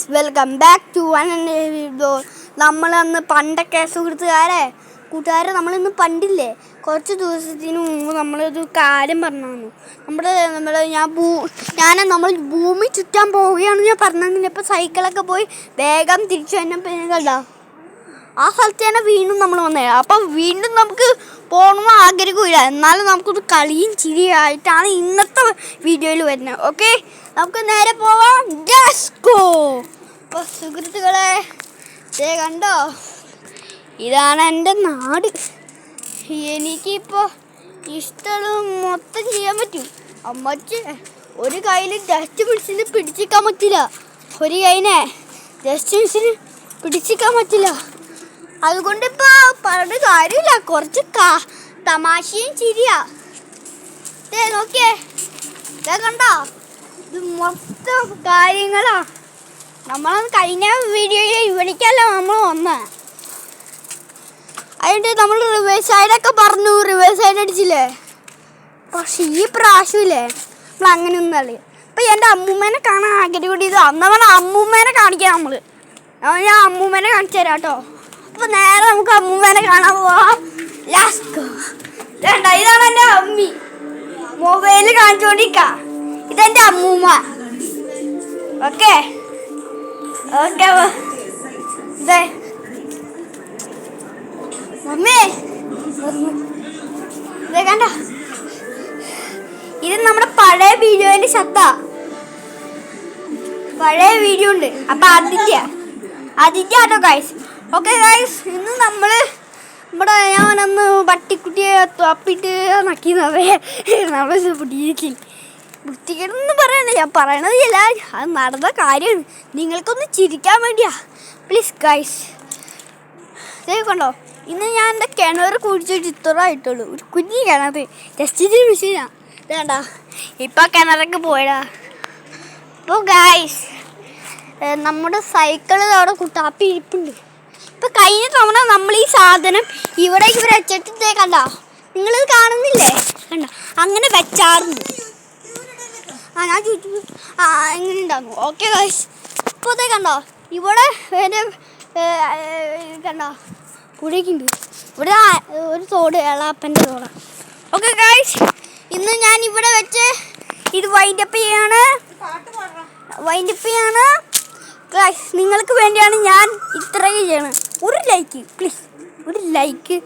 Guys, welcome back to video. നമ്മളന്ന് പണ്ടൊക്കെ കൂട്ടുകാരെ നമ്മളിന്ന് പണ്ടില്ലേ കുറച്ച് ദിവസത്തിന് മുമ്പ് നമ്മളൊരു കാര്യം പറഞ്ഞു. നമ്മൾ ഭൂമി ചുറ്റാൻ പോവുകയാണെന്ന് ഞാൻ പറഞ്ഞില്ല. ഇപ്പോൾ സൈക്കിളൊക്കെ പോയി വേഗം തിരിച്ചു വന്നപ്പോൾ കണ്ടോ ആ സ്ഥലത്ത് തന്നെ വീണ്ടും നമ്മൾ വന്നേ. അപ്പം വീണ്ടും നമുക്ക് പോകണമെന്ന് ആഗ്രഹമില്ല, എന്നാലും നമുക്കൊരു കളിയും ചിരിയായിട്ടാണ് ഇന്നത്തെ വീഡിയോയിൽ വരുന്നത്. ഓക്കെ, നമുക്ക് നേരെ പോവാം. അപ്പോൾ സുഹൃത്തുക്കളെ, കണ്ടോ, ഇതാണ് എൻ്റെ നാട്. എനിക്കിപ്പോൾ ഇഷ്ടമുള്ളത് മൊത്തം ചെയ്യാൻ പറ്റും. അമ്മച്ച് ഒരു കയ്യിൽ ഡസ്റ്റ് മിഷീന് പിടിച്ചിക്കാൻ പറ്റില്ല, ഒരു കൈനെ ഡസ്റ്റ് മിഷീന് പിടിച്ചിക്കാൻ പറ്റില്ല. അതുകൊണ്ട് ഇപ്പോൾ പറഞ്ഞ കാര്യമില്ല, കുറച്ച് തമാശയും ചിരിയാ. നോക്കിയേ, കണ്ടോ, ഇത് മൊത്തം കാര്യങ്ങളാ. നമ്മളത് കഴിഞ്ഞ വീഡിയോയിൽ ഇവിടേക്കല്ല നമ്മൾ വന്നത്. അതിൻ്റെ നമ്മൾ റിവേഴ്സ് സൈഡൊക്കെ പറഞ്ഞു, റിവേഴ്സ് സൈഡ് അടിച്ചില്ലേ. പക്ഷെ ഈ പ്രാവശ്യമില്ലേ നമ്മൾ അങ്ങനെയൊന്നും അല്ലേ. ഇപ്പം എൻ്റെ അമ്മൂമ്മേനെ കാണാൻ ആഗ്രഹം കൂടി. ഇത് അന്നവണ അമ്മൂമ്മേനെ കാണിക്കാം. ഞാൻ അമ്മൂമ്മേനെ കാണിച്ചു തരാം കേട്ടോ. അപ്പോൾ നേരെ നമുക്ക് അമ്മൂമ്മേനെ കാണാൻ പോവാം. ഇതാണ് എൻ്റെ അമ്മി, മൊബൈലിൽ കാണിച്ചുകൊണ്ടിരിക്ക. ഇതെൻ്റെ അമ്മൂമ്മ. ഓക്കെ ഓക്കെ മമ്മി, കണ്ട, ഇത് നമ്മുടെ പഴയ വീഡിയോന്റെ ശബ്ദ. പഴയ വീഡിയോ ഉണ്ട്, അപ്പൊ അതിന്റെ ആട്ടോ ഗൈസ്. ഓക്കെ ഗൈസ്, ഇന്ന് ഞാനൊന്ന് പട്ടിക്കുട്ടിയെ തപ്പിട്ട് നക്കിയതേ. നമ്മൾ ബുദ്ധിക്കെന്ന് പറയണേ, ഞാൻ പറയണതല്ല, അത് നടന്ന കാര്യമാണ്. നിങ്ങൾക്കൊന്ന് ചിരിക്കാൻ വേണ്ടിയാ. പ്ലീസ് ഗൈസ്, കണ്ടോ, ഇന്ന് ഞാൻ എൻ്റെ കിണർ കുഴിച്ചിട്ട് ഇത്രയായിട്ടുള്ളൂ. ഒരു കുഞ്ഞി കിണർ, ജസ്റ്റ് മെഷീനാണ്. വേണ്ട, ഇപ്പം കിണറൊക്കെ പോയടാ. അപ്പോൾ ഗൈസ്, നമ്മുടെ സൈക്കിള് അവിടെ കുട്ടാപ്പി ഇരിപ്പുണ്ട്. ഇപ്പം കഴിഞ്ഞ തവണ നമ്മൾ ഈ സാധനം ഇവിടെ വെച്ചിട്ട് കണ്ട, നിങ്ങളിത് കാണുന്നില്ലേ, കണ്ട, അങ്ങനെ വെച്ചാറുണ്ട്. ഞാൻ ചോദിച്ചു എങ്ങനെ ഉണ്ടാകും. ഓക്കെ ഗൈസ്, ഇപ്പോൾ കണ്ടോ, ഇവിടെ കണ്ടോ പുഴയ്ക്കുണ്ട്. ഇവിടെ ഒരു തോട്, എളാപ്പൻ്റെ തോടാണ്. ഓക്കെ ഗൈസ്, ഇന്ന് ഞാൻ ഇവിടെ വെച്ച് ഇത് വൈൻഡപ്പ് ചെയ്യാണ്. ഗൈസ്, നിങ്ങൾക്ക് വേണ്ടിയാണ് ഞാൻ ഇത്രയും ചെയ്യണം. ഒരു ലൈക്ക് പ്ലീസ്, ഒരു ലൈക്ക്,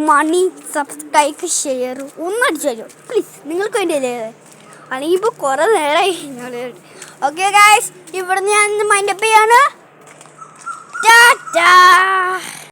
മണി, സബ്സ്ക്രൈബ്, ഷെയർ ഒന്നടിച്ചു തരുമോ പ്ലീസ്, നിങ്ങൾക്ക് വേണ്ടിയല്ലേ. അല്ലെങ്കിൽ ഇപ്പോൾ കുറേ നേരമായി. ഓക്കെ ഗൈസ്, ഇവിടെ ഞാൻ വൈൻഡപ്പ് ചെയ്യാണ്.